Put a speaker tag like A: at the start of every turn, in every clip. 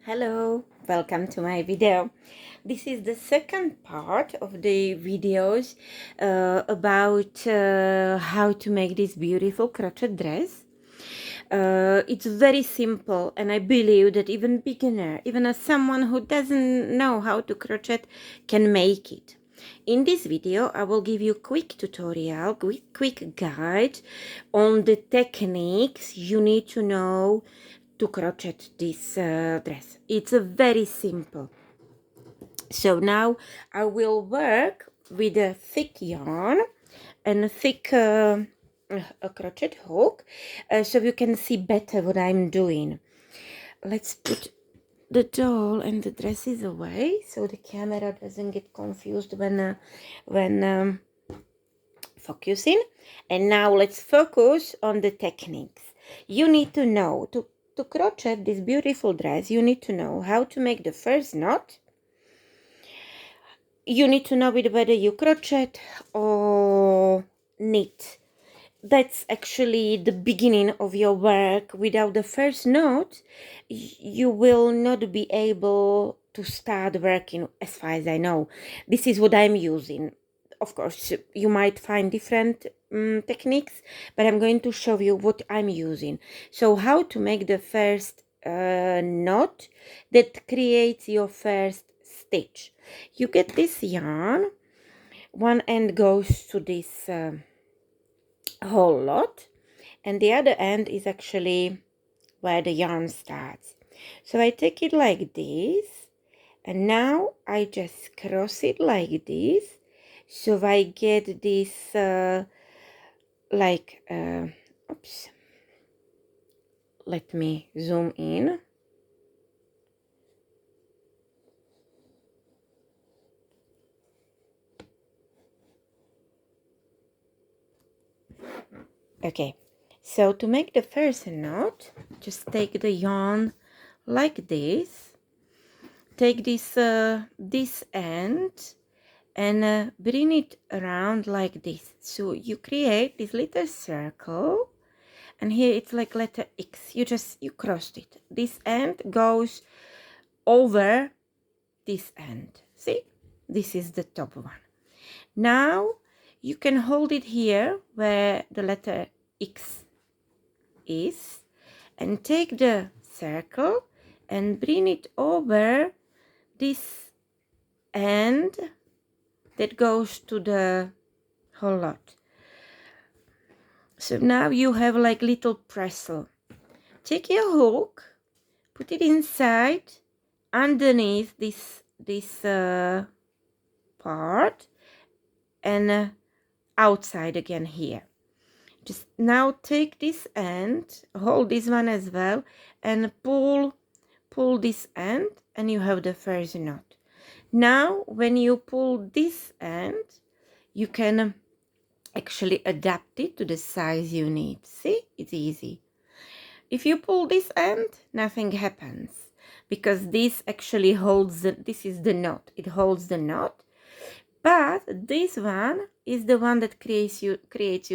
A: Hello, welcome to my video. This is the second part of the videos about how to make this beautiful crochet dress. It's very simple, and I believe that even beginner, even as someone who doesn't know how to crochet, can make it. In this video, I will give you a quick tutorial, quick guide on the techniques you need to know to crochet this dress. It's very simple. So now I will work with a thick yarn and a thick a crochet hook so you can see better what I'm doing. Let's put the doll and the dresses away so the camera doesn't get confused when focusing. And now let's focus on the techniques. You need to know to crochet this beautiful dress. You need to know how to make the first knot. You need to know whether you crochet or knit. That's actually the beginning of your work. Without the first knot, you will not be able to start working, as far as I know. This is what I'm using. Of course, you might find different techniques, but I'm going to show you what I'm using. So how to make the first knot that creates your first stitch. You get this yarn. One end goes to this whole lot, and the other end is actually where the yarn starts. So I take it like this, and now I just cross it like this, so I get this oops, let me zoom in. Okay, so to make the first knot, just take the yarn like this, take this this end and bring it around like this. So you create this little circle, and here it's like letter X. You crossed it. This end goes over this end. See, this is the top one. Now you can hold it here where the letter X is, and take the circle and bring it over this end that goes to the whole lot. So now you have like little pretzel. Take your hook, put it inside underneath this part, and outside again here. Just now take this end, hold this one as well, and pull this end, and you have the first knot. Now when you pull this end, you can actually adapt it to the size you need. See, it's easy. If you pull this end, nothing happens, because this actually holds this is the knot. It holds the knot. But this one is the one that creates you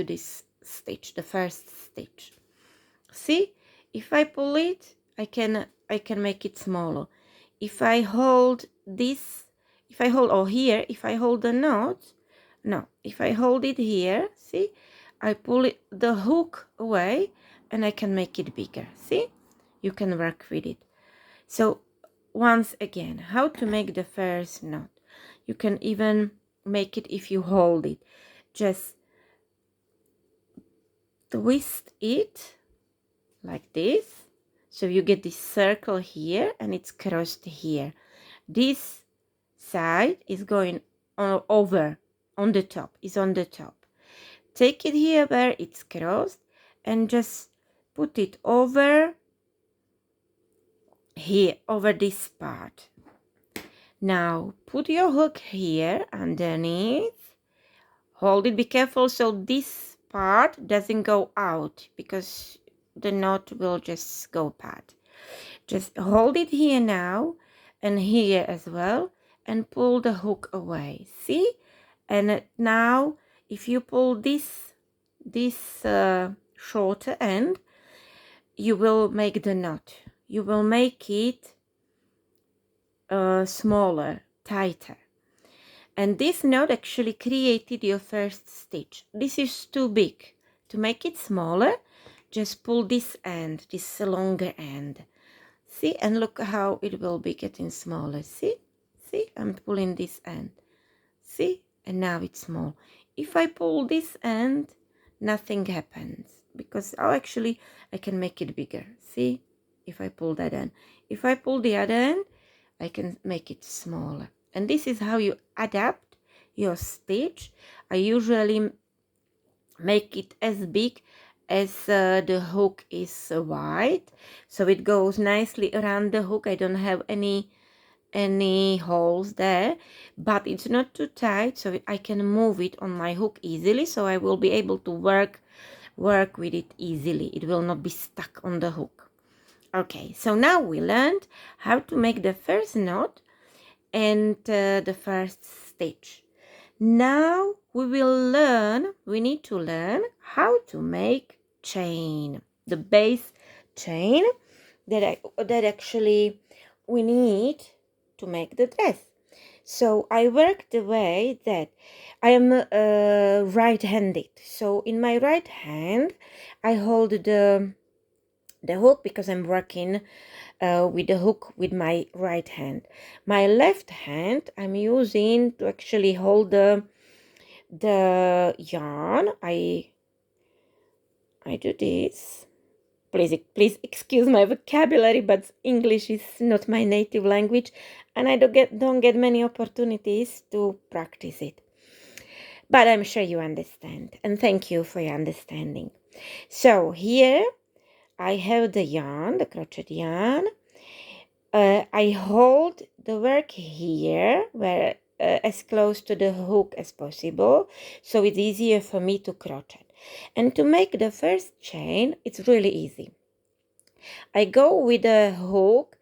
A: this stitch, the first stitch. See, if I pull it, I can make it smaller. If I hold this, if I hold the knot, no, if I hold it here, see, I pull the hook away, and I can make it bigger. See, you can work with it. So once again, how to make the first knot. You can even make it if you hold it. Just twist it like this, so you get this circle here, and it's crossed here. This side is going over on the top, is on the top. Take it here where it's crossed, and just put it over here, over this part. Now put your hook here underneath, hold it, be careful so this part doesn't go out, because the knot will just go apart. Just hold it here now, and here as well, and pull the hook away. See, and now if you pull this shorter end, you will make the knot. You will make it smaller, tighter. And this knot actually created your first stitch. This is too big. To make it smaller, just pull this end, this longer end. See, and look how it will be getting smaller. See, I'm pulling this end. See, and now it's small. If I pull this end, nothing happens because actually I can make it bigger. See, if I pull that end. If I pull the other end, I can make it smaller. And this is how you adapt your stitch. I usually make it as big as the hook is wide, so it goes nicely around the hook. I don't have any holes there, but it's not too tight, so I can move it on my hook easily, so I will be able to work with it easily. It will not be stuck on the hook. Okay, so now we learned how to make the first knot and the first stitch. Now we need to learn how to make chain, the base chain that actually we need to make the dress. So I work the way that I am right-handed. So in my right hand, I hold the hook because I'm working with the hook with my right hand. My left hand I'm using to actually hold the yarn. I do this. Please excuse my vocabulary, but English is not my native language, and I don't get many opportunities to practice it. But I'm sure you understand, and thank you for your understanding. So here I have the yarn, the crochet yarn. I hold the work here, where as close to the hook as possible, so it's easier for me to crochet. And to make the first chain, it's really easy. I go with the hook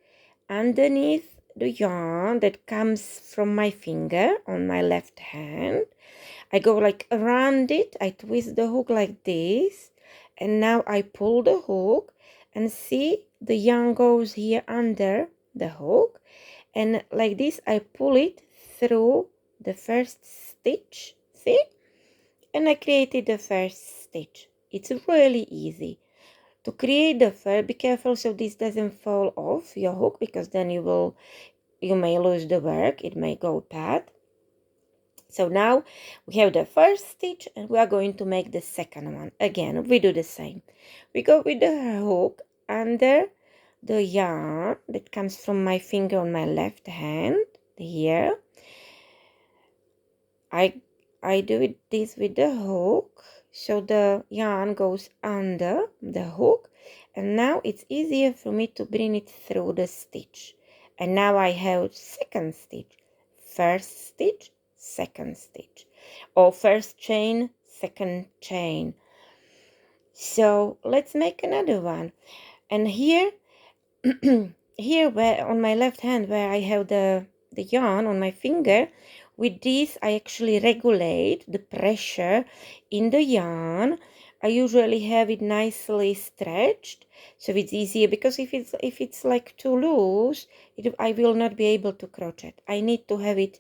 A: underneath the yarn that comes from my finger on my left hand. I go like around it, I twist the hook like this, and now I pull the hook, and see the yarn goes here under the hook, and like this I pull it through the first stitch, see, and I created the first stitch. It's really easy to create the first. Be careful so this doesn't fall off your hook, because then you may lose the work, it may go bad. So now we have the first stitch, and we are going to make the second one. Again, we do the same. We go with the hook under the yarn that comes from my finger on my left hand here. I do this with the hook, so the yarn goes under the hook, and now it's easier for me to bring it through the stitch. And now I have second stitch, first stitch, second stitch, or first chain, second chain. So let's make another one. And here here where on my left hand, where I have the yarn on my finger, with this I actually regulate the pressure in the yarn. I usually have it nicely stretched, so it's easier, because if it's like too loose, I will not be able to crochet. I need to have it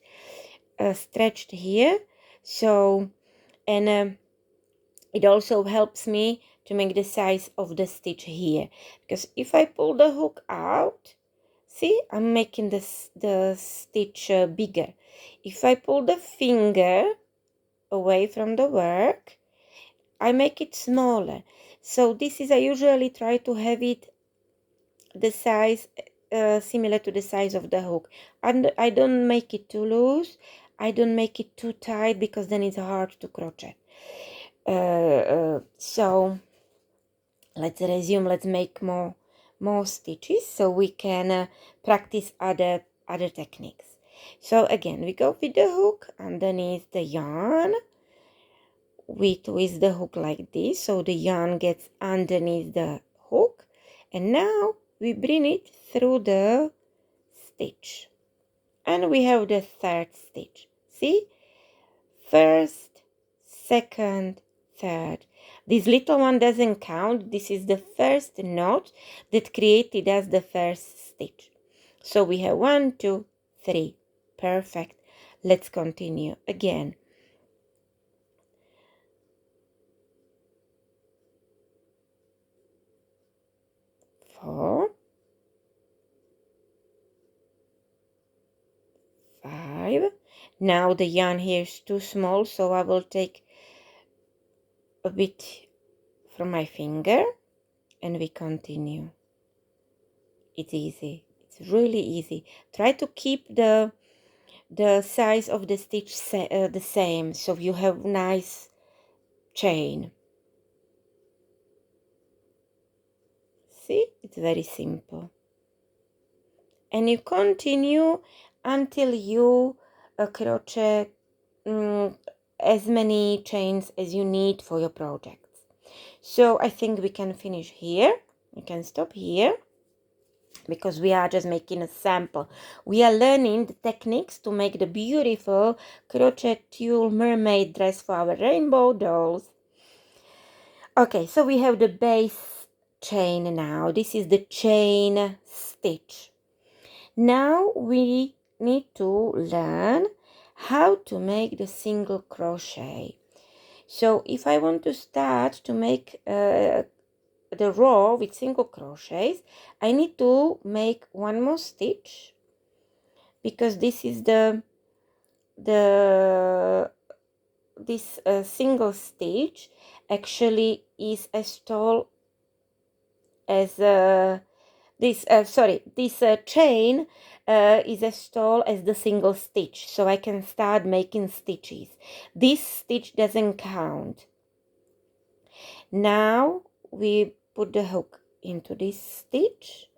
A: stretched here. So, and it also helps me to make the size of the stitch here, because if I pull the hook out, see, I'm making the stitch bigger. If I pull the finger away from the work, I make it smaller. So this is, I usually try to have it the size similar to the size of the hook, and I don't make it too loose, I don't make it too tight, because then it's hard to crochet. So let's resume. Let's make more stitches so we can practice other techniques. So again, we go with the hook underneath the yarn. We twist the hook like this, so the yarn gets underneath the hook, and now we bring it through the stitch, and we have the third stitch. See, first, second, third. This little one doesn't count. This is the first knot that created as the first stitch. So we have 1, 2, 3. Perfect. Let's continue again. 4, 5. Now the yarn here is too small, so I will take a bit from my finger and we continue. It's easy. It's really easy. Try to keep the size of the stitch the same, so you have nice chain. See, it's very simple. And you continue until you crochet as many chains as you need for your projects. So I think we can finish here. We can stop here because we are just making a sample. We are learning the techniques to make the beautiful crochet tule mermaid dress for our rainbow dolls. Okay, so we have the base chain now. This is the chain stitch. Now we need to learn how to make the single crochet. So if I want to start to make the row with single crochets, I need to make one more stitch, because this is this single stitch actually is as tall as this chain is as tall as the single stitch, so I can start making stitches. This stitch doesn't count. Now we put the hook into this stitch.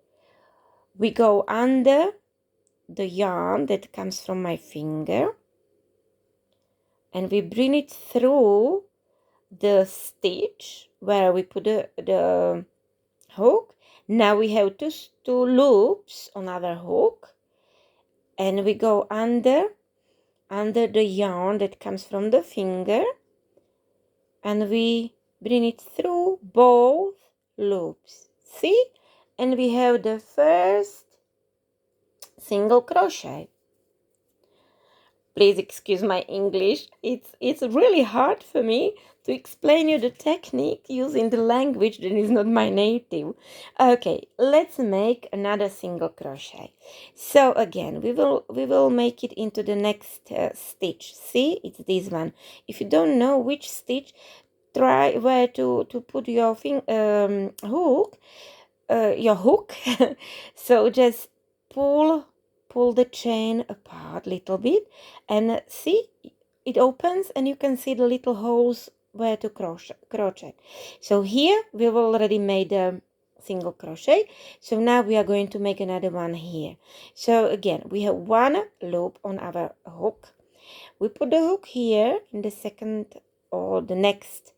A: We go under the yarn that comes from my finger and we bring it through the stitch where we put the hook. Now we have two loops on our hook, and we go under the yarn that comes from the finger, and we bring it through both loops. See? And we have the first single crochet. Please excuse my English. It's really hard for me to explain you the technique using the language that is not my native. Okay, let's make another single crochet. So again, we will make it into the next stitch. See, it's this one. If you don't know which stitch, try where to put your hook, so just pull the chain apart a little bit, and see, it opens and you can see the little holes where to crochet. So here we've already made a single crochet, so now we are going to make another one here. So again, we have one loop on our hook. We put the hook here in the second or the next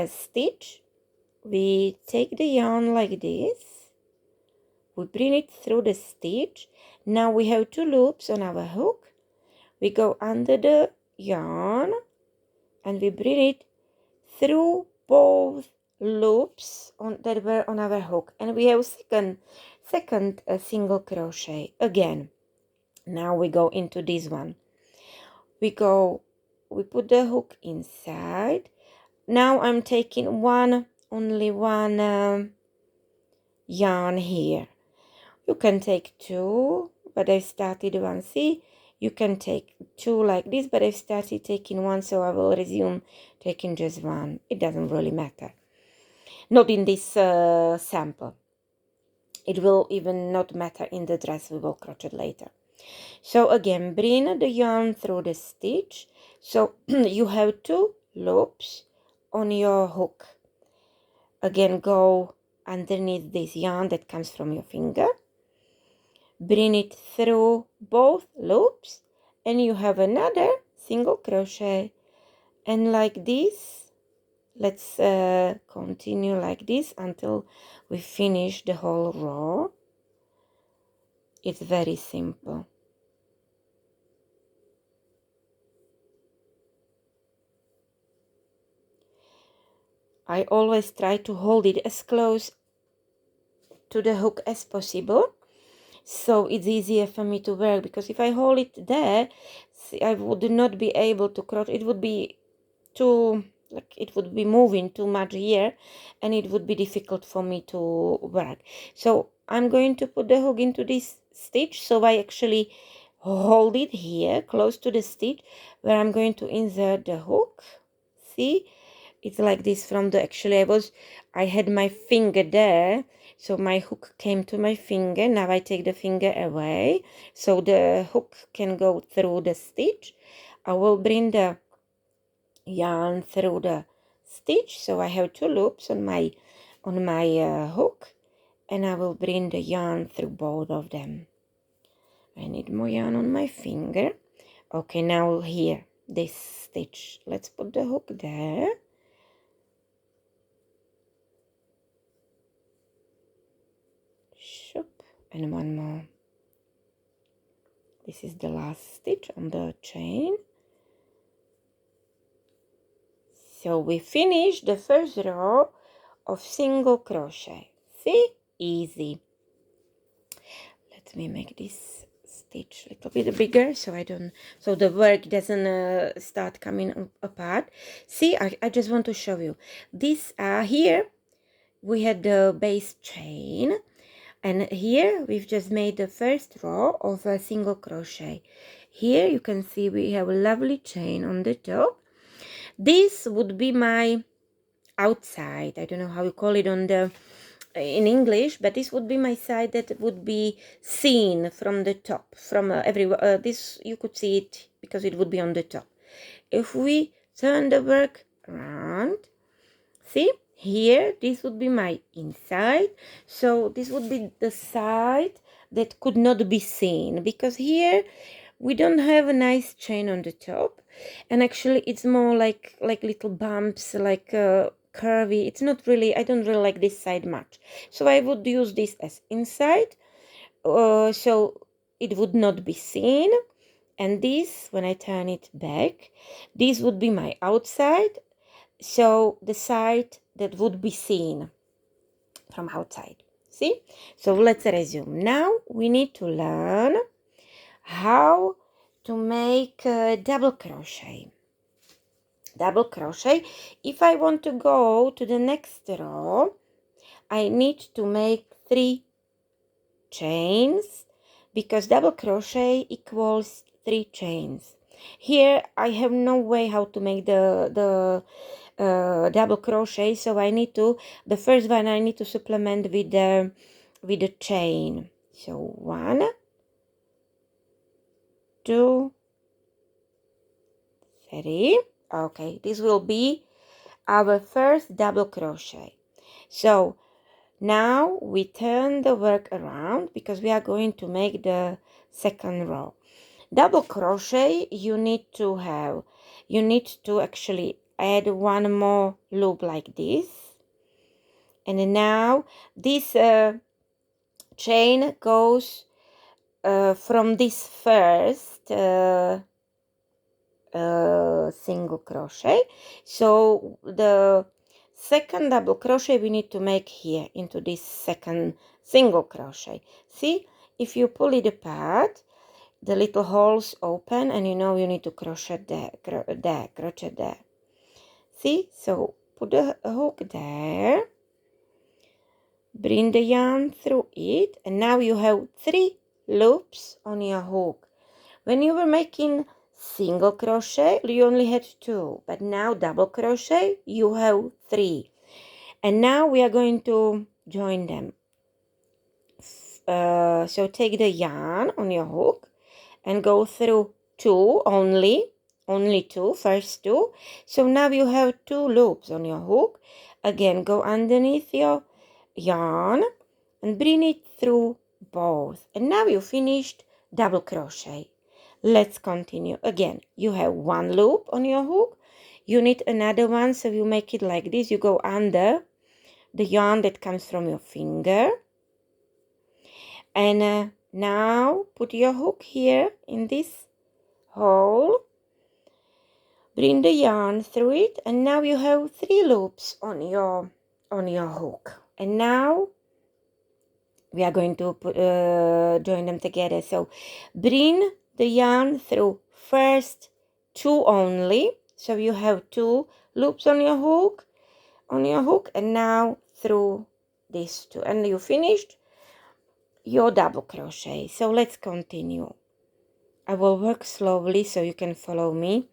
A: stitch. We take the yarn like this, we bring it through the stitch. Now we have two loops on our hook. We go under the yarn and we bring it through both loops that were on our hook, and we have second single crochet again. Now we go into this one. We put the hook inside. Now I'm taking only one yarn here. You can take two, but I started one. See, you can take two like this, but I started taking one, so I will resume taking just one. It doesn't really matter. Not in this sample. It will even not matter in the dress we will crochet later. So again, bring the yarn through the stitch. So you have two loops on your hook. Again, go underneath this yarn that comes from your finger. Bring it through both loops and you have another single crochet, and like this let's continue like this until we finish the whole row. It's very simple. I always try to hold it as close to the hook as possible, so it's easier for me to work, because if I hold it there, see, I would not be able to crochet. It would be too, like, it would be moving too much here, and it would be difficult for me to work. So I'm going to put the hook into this stitch, so I actually hold it here close to the stitch where I'm going to insert the hook. See, it's like this from the, actually I had my finger there, so my hook came to my finger. Now I take the finger away so the hook can go through the stitch. I will bring the yarn through the stitch, so I have two loops on my hook, and I will bring the yarn through both of them. I need more yarn on my finger. Okay, now here, this stitch, let's put the hook there. Shoop, and one more. This is the last stitch on the chain. So we finished the first row of single crochet. See, easy. Let me make this stitch a little bit bigger so so the work doesn't start coming apart. See, I just want to show you this. Here we had the base chain, and here we've just made the first row of a single crochet. Here you can see we have a lovely chain on the top. This would be my outside. I don't know how you call it in English, but this would be my side that would be seen from the top, from everywhere. This you could see it because it would be on the top. If we turn the work around, see here, this would be my inside. So this would be the side that could not be seen, because here we don't have a nice chain on the top, and actually it's more like little bumps, like curvy. It's not really, I don't really like this side much, so I would use this as inside, so it would not be seen. And this, when I turn it back, this would be my outside, so the side that would be seen from outside. See, so let's resume. Now we need to learn how to make double crochet. If I want to go to the next row, I need to make 3 chains, because double crochet equals 3 chains. Here I have no way how to make the double crochet, so I need to, the first one I need to supplement with the chain. So 1, 2, 3. Okay, this will be our first double crochet. So now we turn the work around, because we are going to make the second row. Double crochet, you need to actually add one more loop like this, and now this chain goes from this first single crochet. So the second double crochet we need to make here into this second single crochet. See, if you pull it apart, the little holes open, and you know you need to crochet there. See, so put the hook there, bring the yarn through it, and now you have 3 loops on your hook. When you were making single crochet, you only had 2, but now double crochet, you have 3. And now we are going to join them. So take the yarn on your hook and go through 2 only 2, first 2. So now you have 2 loops on your hook. Again, go underneath your yarn and bring it through both, and now you finished double crochet. Let's continue. Again, you have 1 loop on your hook, you need another one, so you make it like this. You go under the yarn that comes from your finger, and now put your hook here in this hole, bring the yarn through it, and now you have 3 loops on your hook. And now we are going to join them together. So bring the yarn through first 2 only, so you have 2 loops on your hook, and now through these 2, and you finished your double crochet. So let's continue. I will work slowly so you can follow me.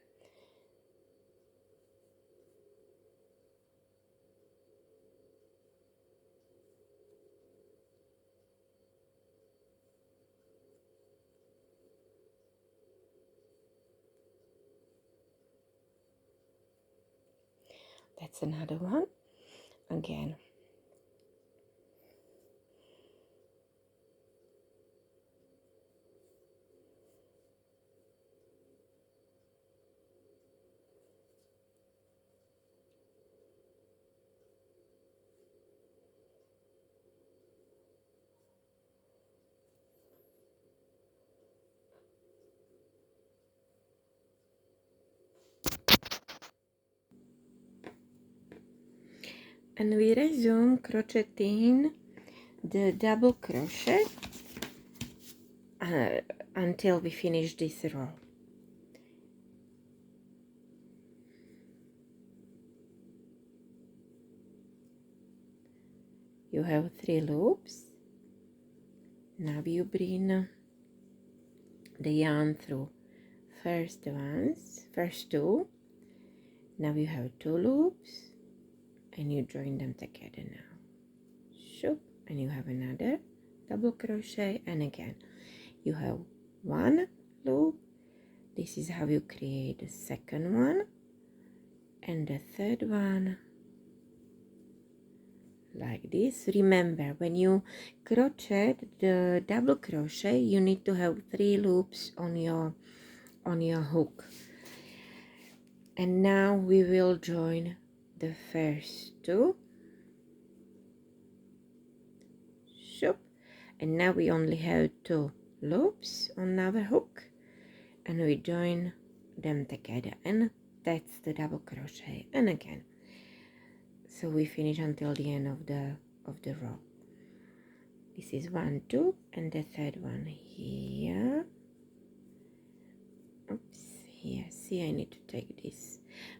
A: That's another one again. And we resume crocheting the double crochet until we finish this row. You have 3 loops. Now you bring the yarn through first 2. Now you have 2 loops and you join them together now. Shoop, and you have another double crochet, and again you have 1 loop. This is how you create the second one and the third one, like this. Remember, when you crochet the double crochet, you need to have 3 loops on your hook. And now we will join the first 2. Shoop, and now we only have 2 loops on our hook, and we join them together, and that's the double crochet. And again, so we finish until the end of the row. This is 1, 2, and the third one here. Oops, here. See, I need to take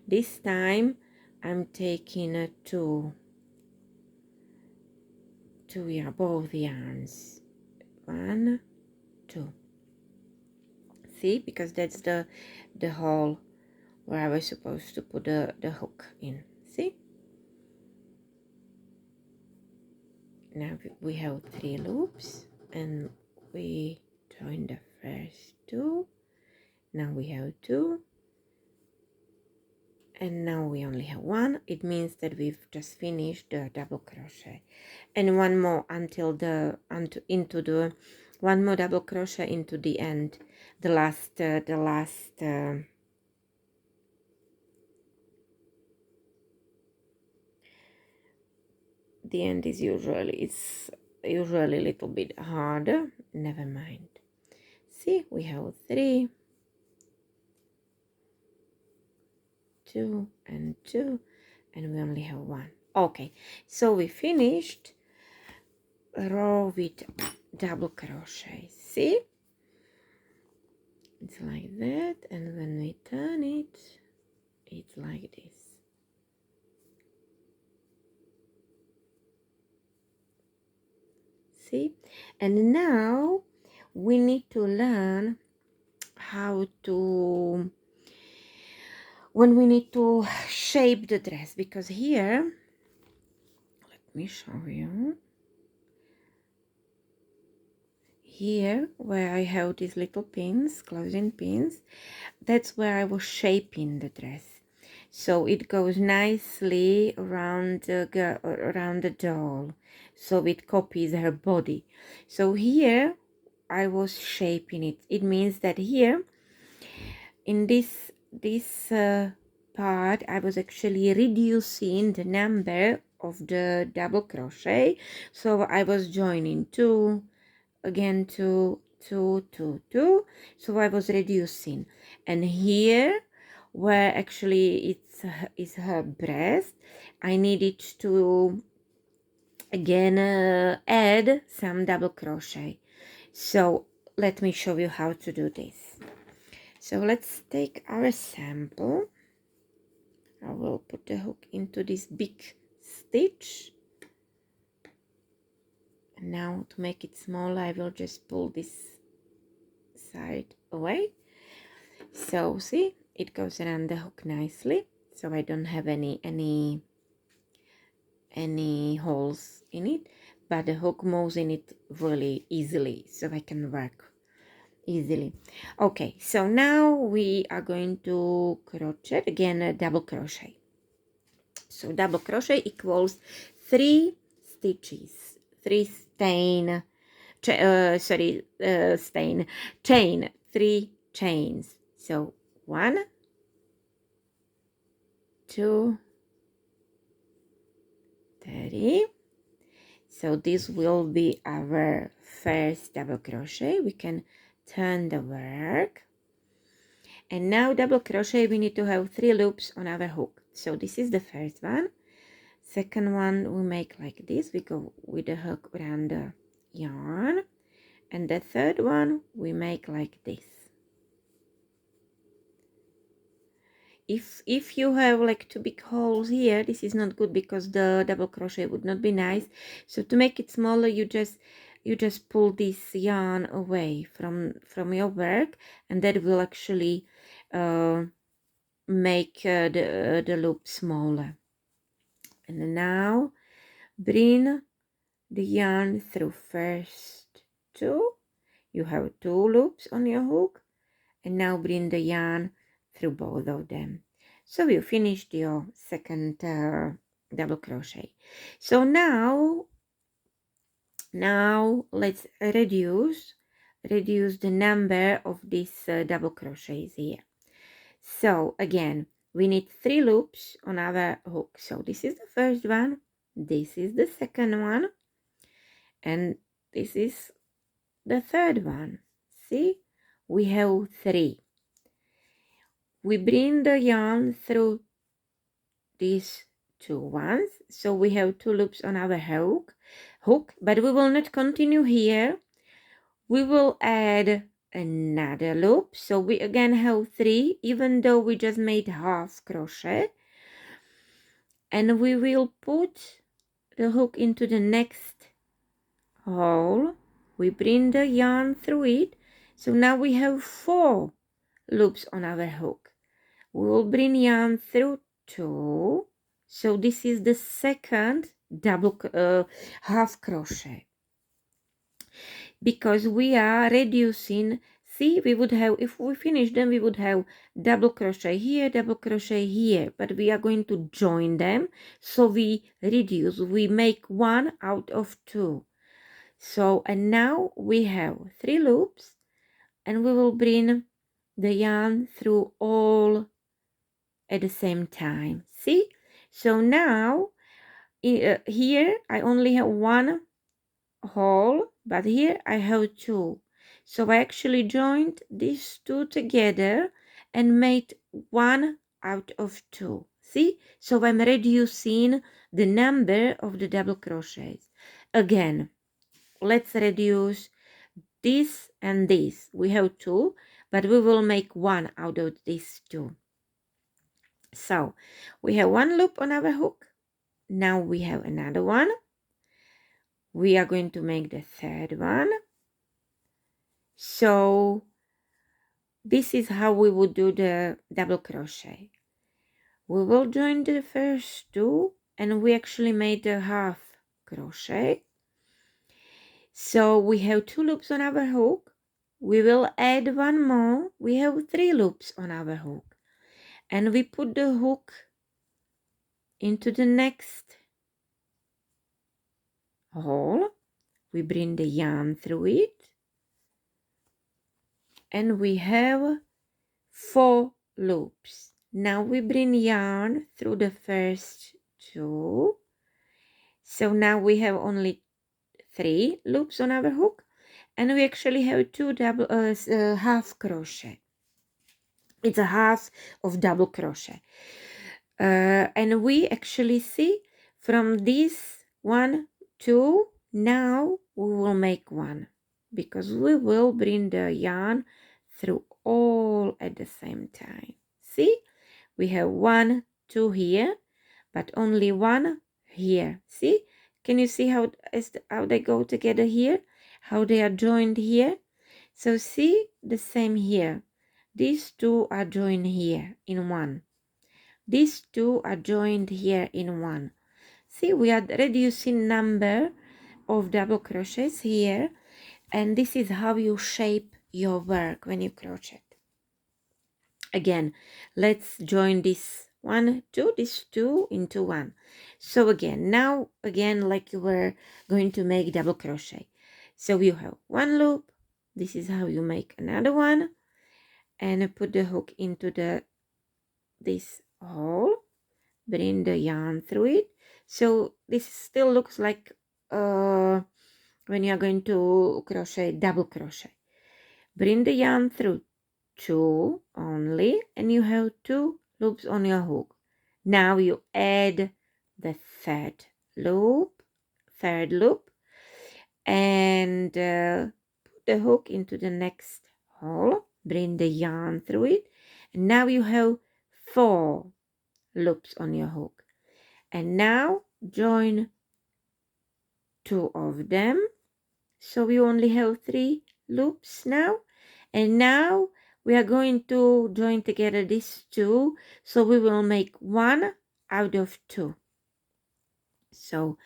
A: this time I'm taking a 2, yeah, both yarns. 1, 2. See, because that's the hole where I was supposed to put the hook in. See, now we have 3 loops and we join the first 2. Now we have 2, and now we only have 1. It means that we've just finished the double crochet, and 1 more until one more double crochet into the end, the last the end is usually a little bit harder. Never mind. See, we have 3, 2 and 2, and we only have 1. Okay, so we finished row with double crochet. See, it's like that, and when we turn it, it's like this. See, and now we need to learn how to, when we need to shape the dress, because here, let me show you. Here where I have these little pins, closing pins, that's where I was shaping the dress, so it goes nicely around the doll, so it copies her body. So here I was shaping it. It means that here in this part I was actually reducing the number of the double crochet, so I was joining 2, again 2, 2, 2, 2, so I was reducing. And here where actually is her breast, I needed to again add some double crochet. So let me show you how to do this. So let's take our sample. I will put the hook into this big stitch. And now to make it smaller, I will just pull this side away. So see, it goes around the hook nicely. So I don't have any holes in it, but the hook moves in it really easily, so I can work easily. Okay, so now we are going to crochet again, a double crochet. So double crochet equals 3 stitches, 3 chain, 3 chains. So 1, 2, 3. So this will be our first double crochet. We can turn the work. And now double crochet, we need to have 3 loops on our hook. So this is the first one. Second one we make like this. We go with the hook around the yarn. And the third one we make like this. If you have like 2 big holes here, this is not good because the double crochet would not be nice. So to make it smaller, you just pull this yarn away from your work, and that will actually make the loop smaller. And now bring the yarn through first 2. You have 2 loops on your hook, and now bring the yarn through both of them. So you finished your second double crochet. So now let's reduce the number of these double crochets here. So again, we need 3 loops on our hook. So this is the first one, this is the second one, and this is the third one. See, we have 3. We bring the yarn through these 2 ones, so we have 2 loops on our hook, but we will not continue here. We will add another loop, so we again have 3, even though we just made half crochet, and we will put the hook into the next hole. We bring the yarn through it, so now we have 4 loops on our hook. We will bring yarn through 2, so this is the second double half crochet, because we are reducing. See, we would have, if we finish them, we would have double crochet here, double crochet here, but we are going to join them, so we reduce, we make 1 out of 2. So, and now we have 3 loops, and we will bring the yarn through all at the same time. See, so now here I only have 1 hole, but here I have 2. So I actually joined these 2 together and made 1 out of 2. See, so I'm reducing the number of the double crochets. Again, let's reduce this and this. We have 2, but we will make 1 out of these 2. So we have 1 loop on our hook. Now we have another one. We are going to make the third one. So this is how we would do the double crochet. We will join the first 2, and we actually made a half crochet. So we have 2 loops on our hook. We will add 1 more. We have 3 loops on our hook, and we put the hook into the next hole. We bring the yarn through it, and we have 4 loops. Now we bring yarn through the first 2. So now we have only 3 loops on our hook, and we actually have 2 double half crochet. It's a half of double crochet, and we actually see from this one 2. Now we will make 1, because we will bring the yarn through all at the same time. See, we have 1, 2 here, but only 1 here. See, can you see how they go together here, how they are joined here? So see, the same here. These 2 are joined here in 1. These 2 are joined here in 1. See, we are reducing number of double crochets here, and this is how you shape your work when you crochet. Again, let's join this 1, 2, this 2 into 1. So again, now again, like you were going to make double crochet. So you have 1 loop. This is how you make another one, and put the hook into this hole, bring the yarn through it. So this still looks like when you are going to crochet double crochet. Bring the yarn through 2 only, and you have 2 loops on your hook. Now you add the third loop, and put the hook into the next hole, bring the yarn through it, and now you have 4 loops on your hook. And now join 2 of them, so we only have 3 loops now. And now we are going to join together these 2, so we will make 1 out of 2. So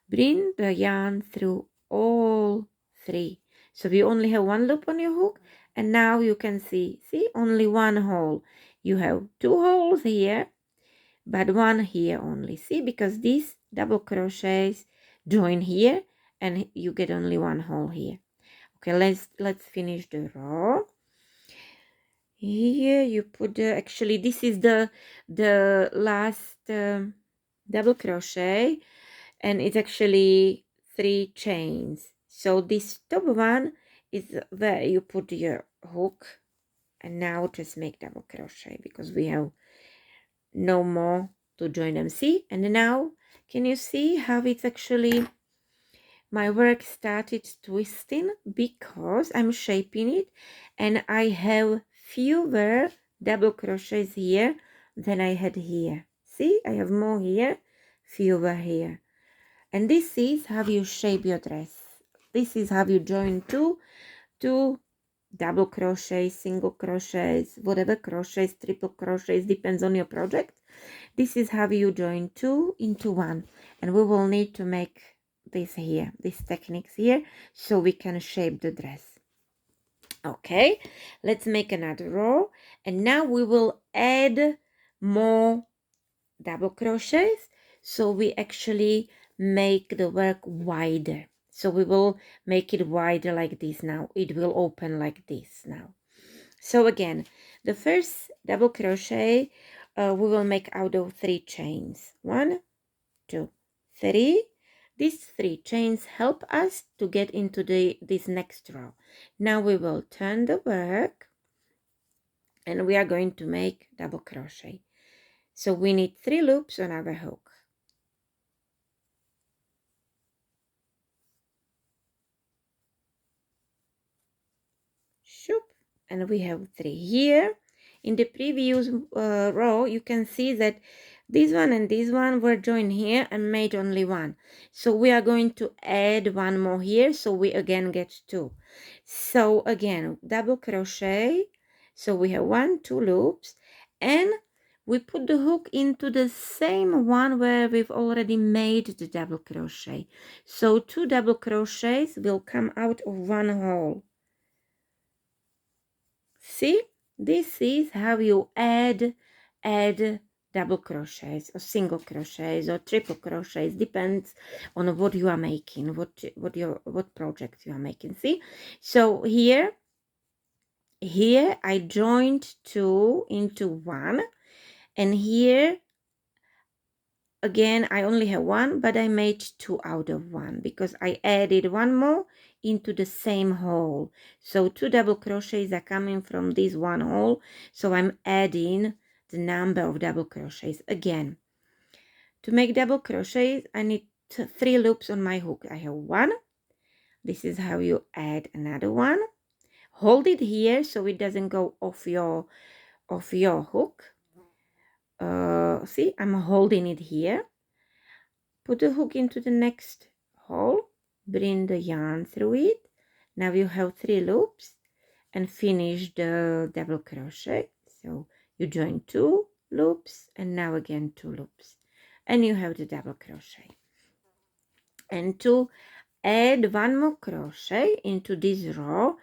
A: bring the yarn through all 3. So we only have 1 loop on your hook, and now you can see only 1 hole. You have 2 holes here, but 1 here only. See, because these double crochets join here, and you get only 1 hole here. Okay, let's finish the row. Here you put actually this is the last double crochet, and it's actually 3 chains. So this top one is where you put your hook, and now just make double crochet because we have no more to join them. See, and now can you see how it's actually my work started twisting because I'm shaping it, and I have fewer double crochets here than I had here. See, I have more here, fewer here. And this is how you shape your dress. This is how you join two double crochets, single crochets, whatever crochets, triple crochets, depends on your project. This is how you join 2 into 1, and we will need to make this here, these techniques here, so we can shape the dress. Okay, let's make another row, and now we will add more double crochets, so we actually make the work wider. So we will make it wider like this now. It will open like this now. So again, the first double crochet we will make out of 3 chains. 1, 2, 3. These 3 chains help us to get into this next row. Now we will turn the work, and we are going to make double crochet. So we need 3 loops on our hook. Shoop, and we have 3 here. In the previous row, you can see that this one and this one were joined here and made only 1. So we are going to add 1 more here, so we again get 2. So again, double crochet. So we have 1, 2 loops, and we put the hook into the same one where we've already made the double crochet. So 2 double crochets will come out of 1 hole. See, this is how you add double crochets or single crochets or triple crochets, depends on what you are making, what project you are making. See, so here I joined 2 into 1, and here again I only have 1, but I made 2 out of 1 because I added 1 more into the same hole. So 2 double crochets are coming from this 1 hole, so I'm adding the number of double crochets. Again, to make double crochets I need 3 loops on my hook. I have 1. This is how you add another one. Hold it here so it doesn't go off your hook. See, I'm holding it here. Put the hook into the next hole, bring the yarn through it. Now you have 3 loops and finish the double crochet. So you join 2 loops and now again 2 loops, and you have the double crochet. And to add 1 more crochet into this row,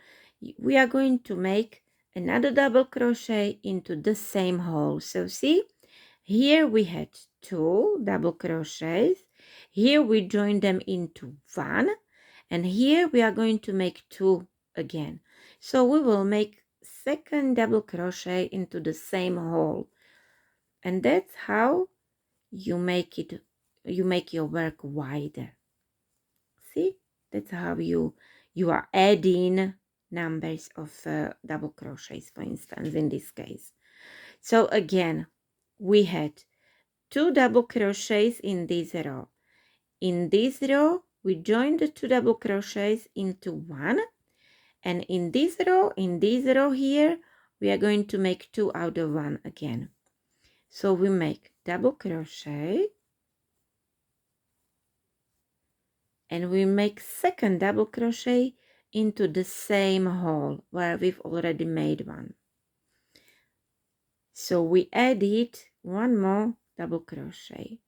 A: we are going to make another double crochet into the same hole. So see, here we had 2 double crochets. Here we join them into 1, and here we are going to make 2 again. So we will make second double crochet into the same hole, and that's how you make your work wider. See, that's how you are adding numbers of double crochets, for instance, in this case. So again, we had 2 double crochets in this row. In this row, we join the 2 double crochets into 1, and in this row here, we are going to make 2 out of 1 again. So we make double crochet, and we make second double crochet into the same hole where we've already made one. So we added 1 more double crochet,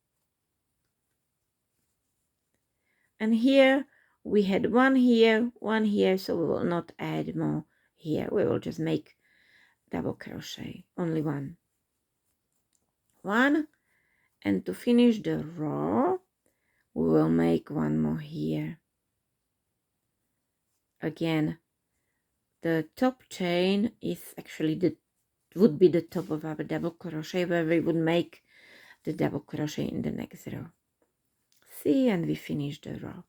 A: and here we had 1 here, 1 here, so we will not add more here. We will just make double crochet, only 1, and to finish the row we will make 1 more here. Again, the top chain is actually would be the top of our double crochet, where we would make the double crochet in the next row. See, and we finish the row,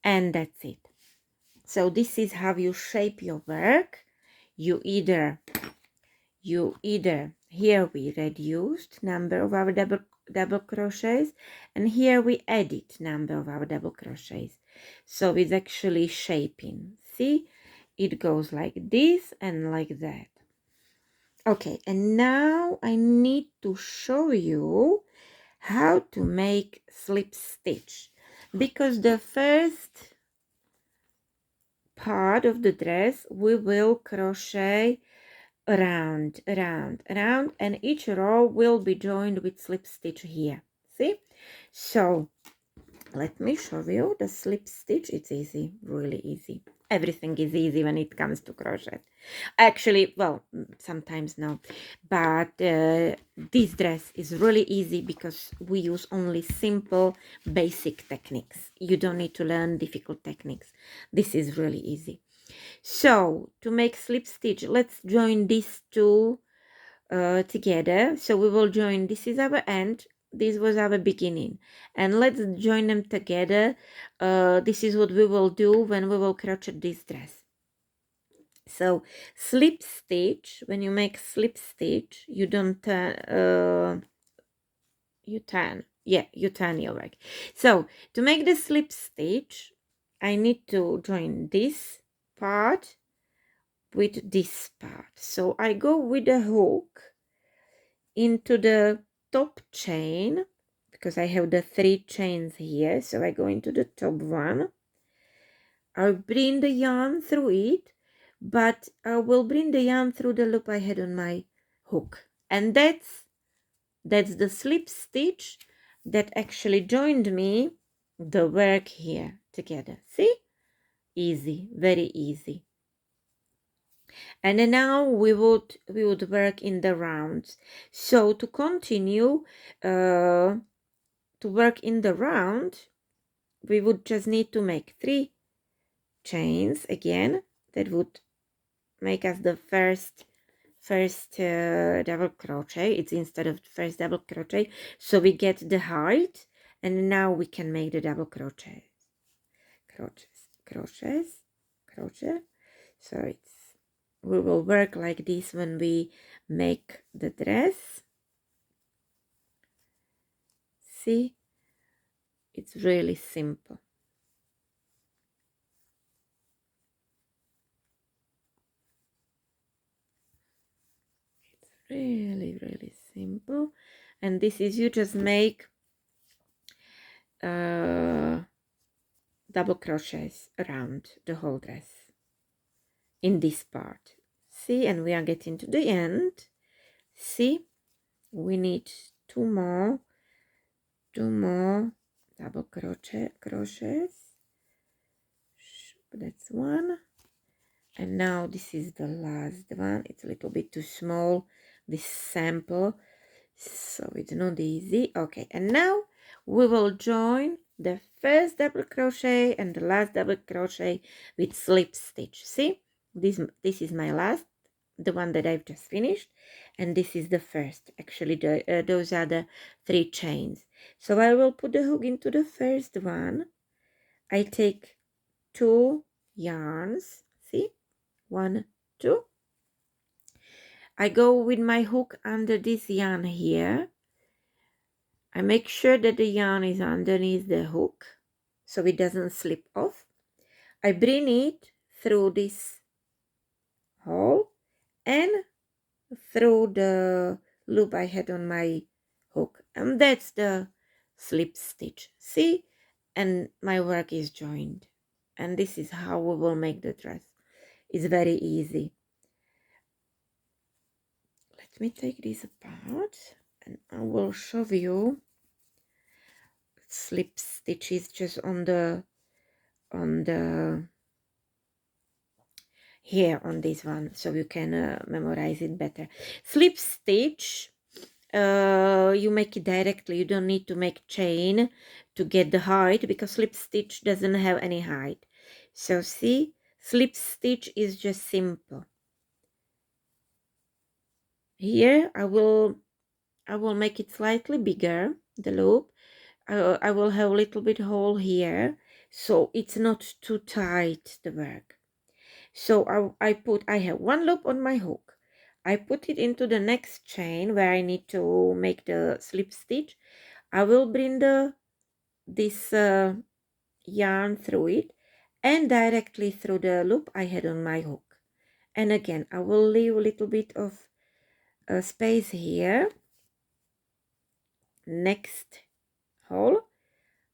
A: and that's it. So this is how you shape your work. You either here we reduced number of our double crochets, and here we added number of our double crochets. So it's actually shaping. See, it goes like this and like that. Okay, and now I need to show you how to make slip stitch, because the first part of the dress we will crochet around, and each row will be joined with slip stitch here. See, so let me show you the slip stitch. It's easy, really easy. Everything is easy when it comes to crochet. Actually, well, sometimes no, but this dress is really easy because we use only simple basic techniques. You don't need to learn difficult techniques. This is really easy. So to make slip stitch, let's join these 2 together. So we will join, this is our end, this was our beginning, and let's join them together. This is what we will do when we will crochet this dress. So slip stitch, when you make slip stitch, you don't turn, you turn your work. So to make the slip stitch, I need to join this part with this part. So I go with the hook into the top chain, because I have the 3 chains here. So I go into the top one. I'll bring the yarn through it, but I will bring the yarn through the loop I had on my hook, and that's the slip stitch that actually joined me the work here together. See, easy, very easy. And then now we would work in the rounds. So to continue to work in the round, we would just need to make 3 chains again. That would make us the first double crochet. It's instead of first double crochet, so we get the height, and now we can make the double crochet. Crochet. So it's, we will work like this when we make the dress. See, It's really simple. It's really, really simple. And this is, you just make double crochets around the whole dress in this part. See, and we are getting to the end. See, we need two more double crochets. That's one. And now this is the last one. It's a little bit too small, this sample, so it's not easy. Okay, and now we will join the first double crochet and the last double crochet with slip stitch. See, this is my last, the one that I've just finished, and this is the first. Actually, those are the 3 chains. So I will put the hook into the first one. I take 2 yarns. See, 1, 2. I go with my hook under this yarn here. I make sure that the yarn is underneath the hook so it doesn't slip off. I bring it through this hole and through the loop I had on my hook, and that's the slip stitch. See, and my work is joined, and this is how we will make the dress. It's very easy. Let me take this apart and I will show you slip stitches just on the here on this one, so you can memorize it better. Slip stitch, you make it directly. You don't need to make chain to get the height, because slip stitch doesn't have any height. So see, slip stitch is just simple. Here I will make it slightly bigger, the loop. I will have a little bit hole here, so it's not too tight, the work. So I have one loop on my hook. I put it into the next chain where I need to make the slip stitch. I will bring this yarn through it and directly through the loop I had on my hook. And again, I will leave a little bit of space here. Next hole,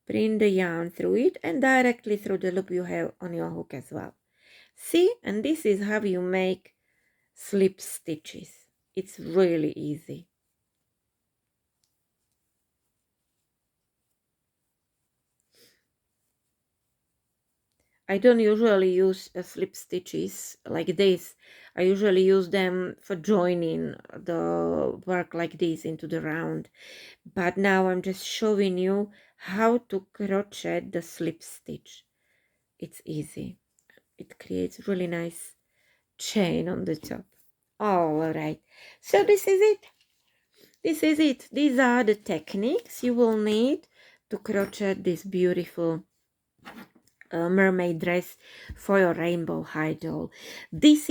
A: bring the yarn through it and directly through the loop you have on your hook as well. See, and this is how you make slip stitches. It's really easy. I don't usually use slip stitches like this. I usually use them for joining the work like this into the round. But now I'm just showing you how to crochet the slip stitch. It's easy. It creates really nice chain on the top. All right. So this is it. This is it. These are the techniques you will need to crochet this beautiful mermaid dress for your rainbow high doll. This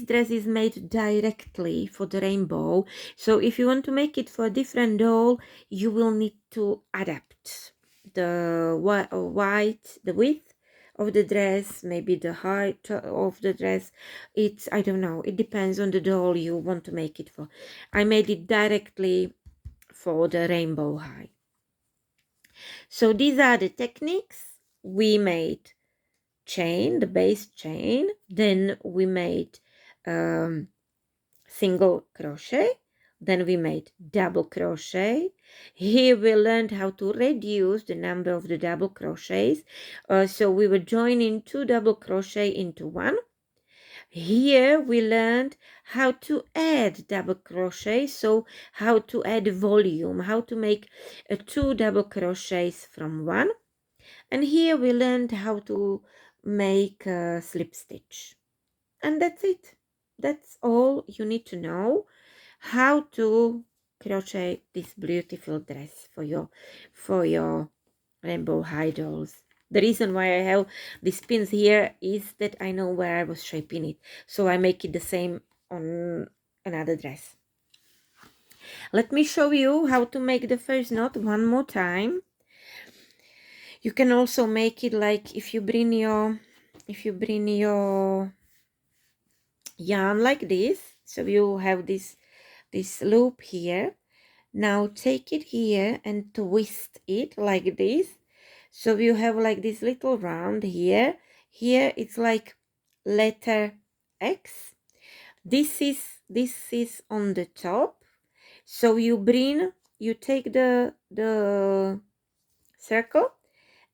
A: dress is made directly for the rainbow, so if you want to make it for a different doll, you will need to adapt the width of the dress, maybe the height of the dress. It's, I don't know, it depends on the doll you want to make it for. I made it directly for the rainbow high. So these are the techniques. We made chain, the base chain, then we made single crochet, then we made double crochet. Here we learned how to reduce the number of the double crochets, so we were joining 2 double crochet into one. Here we learned how to add double crochet, so how to add volume, how to make 2 double crochets from one. And here we learned how to make a slip stitch. And that's it. That's all you need to know, how to crochet this beautiful dress for your rainbow high dolls. The reason why I have these pins here is that I know where I was shaping it, so I make it the same on another dress. Let me show you how to make the first knot one more time. You can also make it like if you bring your yarn like this, so you have this loop here. Now take it here and twist it like this, so you have like this little round here. Here it's like letter X. This is on the top, so you take the circle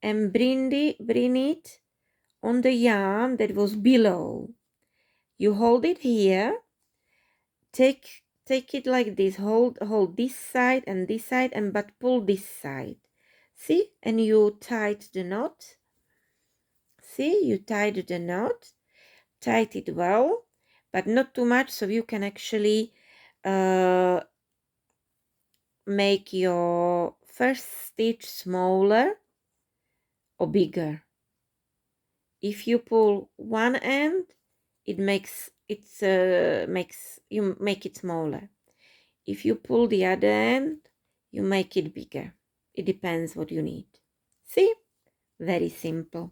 A: and bring it on the yarn that was below. You hold it here, take it like this, hold this side and but pull this side. See, and you tied the knot. See, you tied the knot, tied it well, but not too much, so you can actually make your first stitch smaller or bigger. If you pull one end, you make it smaller. If you pull the other end, you make it bigger. It depends what you need. See? Very simple.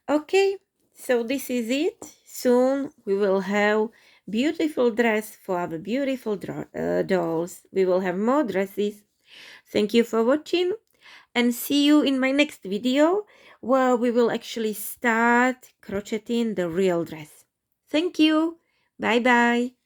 A: Okay, so this is it. Soon we will have beautiful dress for our beautiful dolls. We will have more dresses. Thank you for watching, and see you in my next video, where we will actually start crocheting the real dress. Thank you. Bye bye.